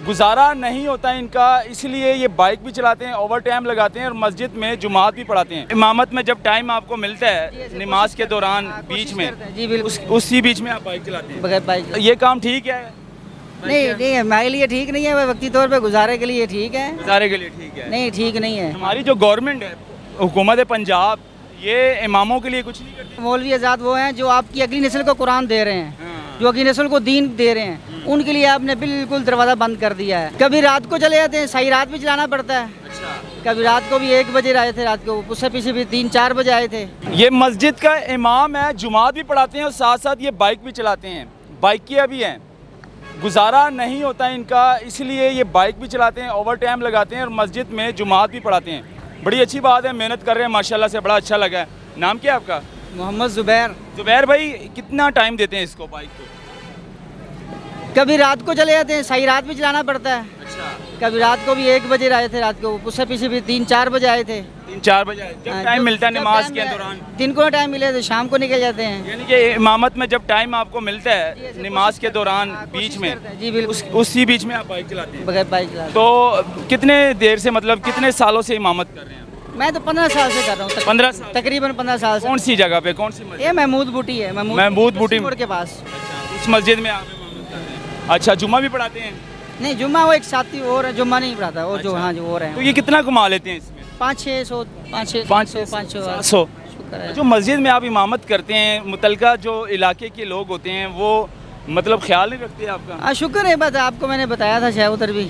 गुजारा नहीं होता इनका, इसलिए ये बाइक भी चलाते हैं, ओवर टाइम लगाते हैं और मस्जिद में जुमात भी पढ़ाते हैं। इमामत में जब टाइम आपको मिलता है नमाज के दौरान बीच में, जी बिल्कुल, उसी बीच में आप बाइक चलाते हैं। बगैर बाइक ये काम ठीक है? नहीं नहीं, हमारे लिए ठीक नहीं है, वह वक्ती तौर पे गुजारे के लिए ठीक है, गुजारे के लिए ठीक है। नहीं ठीक नहीं है। हमारी जो गवर्नमेंट है, हुकूमत पंजाब, ये इमामों के लिए कुछ नहीं करती। मौलवी आज़ाद वो हैं जो आपकी अगली नस्ल को कुरान दे रहे हैं, हाँ। जो अगली नस्ल को दीन दे रहे हैं, उनके लिए आपने बिल्कुल दरवाज़ा बंद कर दिया है। कभी रात को चले जाते हैं, सही रात भी चलाना पड़ता है। अच्छा। कभी रात को भी 1 बजे आए थे, रात को उससे पीछे भी 3-4 बजे आए थे। ये मस्जिद का इमाम है, जुमात भी पढ़ाते हैं और साथ साथ ये बाइक भी चलाते हैं, बाइकिया भी हैं। गुजारा नहीं होता इनका, इसलिए ये बाइक भी चलाते हैं, ओवर टाइम लगाते हैं और मस्जिद में जुमात भी पढ़ाते हैं। बड़ी अच्छी बात है, मेहनत कर रहे हैं माशाल्लाह से, बड़ा अच्छा लगा है। नाम क्या है आपका? मोहम्मद ज़ुबैर। जुबैर भाई, कितना टाइम देते हैं इसको, बाइक को? कभी रात को चले जाते हैं, सही रात भी चलाना पड़ता है। अच्छा। कभी रात को भी 1 बजे आए थे, रात को उससे पीछे भी 3-4 बजे आए थे। 3-4 बजे जब टाइम मिलता है नमाज के दौरान? दिन को टाइम मिले तो शाम को निकल जाते हैं। यानी कि इमामत में जब टाइम आपको मिलता है नमाज के दौरान बीच में, जी बिल्कुल, उसी बीच में आप बाइक चलाते हैं। बगैर बाइक चला। तो कितने देर से, मतलब कितने सालों से इमामत कर रहे हैं? मैं तो 15 साल से कर रहा हूँ। 15 साल? तकरीबन 15 साल से। कौन सी जगह पे, कौन सी मस्जिद? ये महमूद बूटी है, महमूद बूटी मोड़ के पास। इस मस्जिद में आप इमामत कर रहे हैं? अच्छा, जुम्मा भी पढ़ाते हैं? नहीं, जुम्मा वो एक साथी और है, जुम्मा नहीं पढ़ाता वो। जो हाँ जो और तो है, ये कितना कमा लेते हैं इसमें? 500-600 500 700। शुक्र है। जो मस्जिद में आप इमामत करते हैं, मुतलका जो इलाके के लोग होते हैं वो मतलब ख्याल नहीं रखते आपका? हाँ शुक्र है, बस आपको मैंने बताया था, शायद उधर भी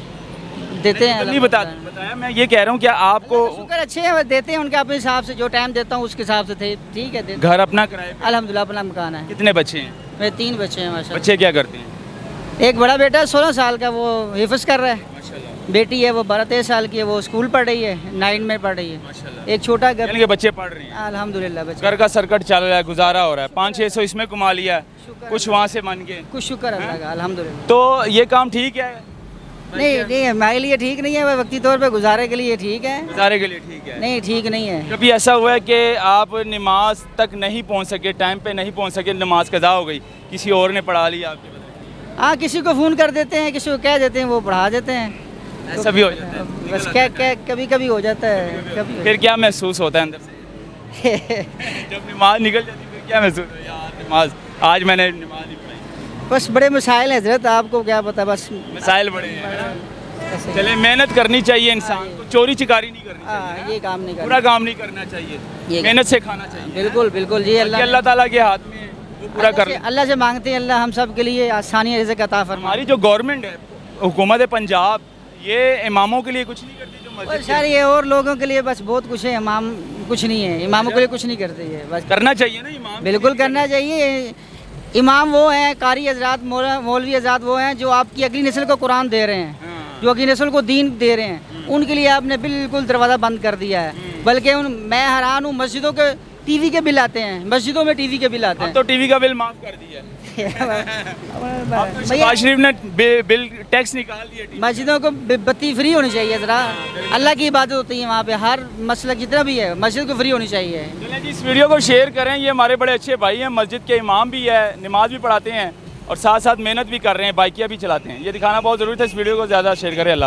देते हैं। नहीं बताया, मैं ये कह रहा हूँ क्या आपको शुक्र अच्छे हैं, वो देते हैं उनके अपने हिसाब से, जो टाइम देता हूँ उसके हिसाब से थे, ठीक है देते। घर अपना किराए पे? अल्हम्दुलिल्लाह अपना मकान है। कितने बच्चे हैं? मेरे 3 बच्चे हैं माशाल्लाह। बच्चे क्या करते हैं? एक बड़ा बेटा है 16 साल का, वो हिफ्ज़ कर रहा है। माशाल्लाह। बेटी है वो 12-13 साल की है, वो स्कूल पढ़ रही है, 9 में पढ़ रही है। माशाल्लाह। एक छोटा यानी घर, कि बच्चे पढ़ रहे हैं, अल्हम्दुलिल्लाह बच्चे। घर का सर्कट चल रहा है, गुजारा हो रहा है। 500-600 इसमें कमा लिया, शुक्र कुछ वहाँ से मान के। कुछ शुक्र अल्लाह का, अल्हम्दुलिल्लाह। तो ये काम ठीक है? नहीं नहीं, हमारे लिए ठीक नहीं है, वह वक्ती तौर पे गुजारे के लिए ठीक है, गुजारे के लिए ठीक है। नहीं ठीक नहीं है। कभी ऐसा हुआ है कि आप नमाज तक नहीं पहुँच सके, टाइम पे नहीं पहुँच सके, नमाज कज़ा हो गई, किसी और ने पढ़ा लिया आपके बदले? हाँ, किसी को फ़ोन कर देते हैं, किसी को कह देते हैं, वो पढ़ा देते हैं। ऐसा भी हो जाता है? बस क्या कभी कभी हो जाता है, कभी। फिर क्या महसूस होता है अंदर से जब नमाज निकल जाती है? फिर क्या महसूस होता है, यार नमाज आज मैंने नमाज नहीं पढ़ी? बस बड़े मसाइल हैं हजरत, आपको क्या पता, बस मसाइल बड़े हैं ना? ऐसे। चले, मेहनत करनी चाहिए इंसान को, चोरी चिकारी नहीं करनी हाँ, चाहिए, ये काम नहीं पूरा करना। काम नहीं करना चाहिए, ये मेहनत से खाना चाहिए। बिल्कुल बिल्कुल जी, अल्लाह ताला के हाथ में वो पूरा कर ले। अल्लाह से मांगते हैं, अल्लाह हम सब के लिए आसानी रिज़्क़ अता फरमाए। हमारी जो गवर्नमेंट है, हुकूमत पंजाब, ये इमामों के लिए कुछ नहीं करती? जो बस मस्जिद यार ये और लोगों के लिए बस बहुत कुछ है, इमाम कुछ नहीं है, इमामों के लिए कुछ नहीं करते ये, बस करना चाहिए ना इमाम? बिल्कुल करना चाहिए। इमाम वो हैं, कारी हज़रात, मौलवी हज़रात वो हैं जो आपकी अगली नस्ल को कुरान दे रहे हैं, हाँ। जो अगली नस्ल को दीन दे रहे हैं, उनके लिए आपने बिल्कुल दरवाज़ा बंद कर दिया है। बल्कि मैं हैरान हूँ, मस्जिदों के टीवी के बिल आते हैं, मस्जिदों में टीवी के बिल आते अब हैं। तो टीवी का बिल माफ कर दिया है। अब तो शहबाज शरीफ ने बिल टैक्स निकाल दिया टीवी का। मस्जिदों को बत्ती फ्री होनी चाहिए ज़रा, अल्लाह की इबादत होती है वहाँ पे, हर मसला जितना भी है मस्जिद को फ्री होनी चाहिए। चलें जी, इस वीडियो को शेयर करें, ये हमारे बड़े अच्छे भाई हैं, मस्जिद के इमाम भी है, नमाज भी पढ़ाते हैं और साथ साथ मेहनत भी कर रहे हैं, बाइकियाँ भी चलाते हैं। ये दिखाना बहुत ज़रूरी था, इस वीडियो को ज़्यादा शेयर करें। अल्लाह।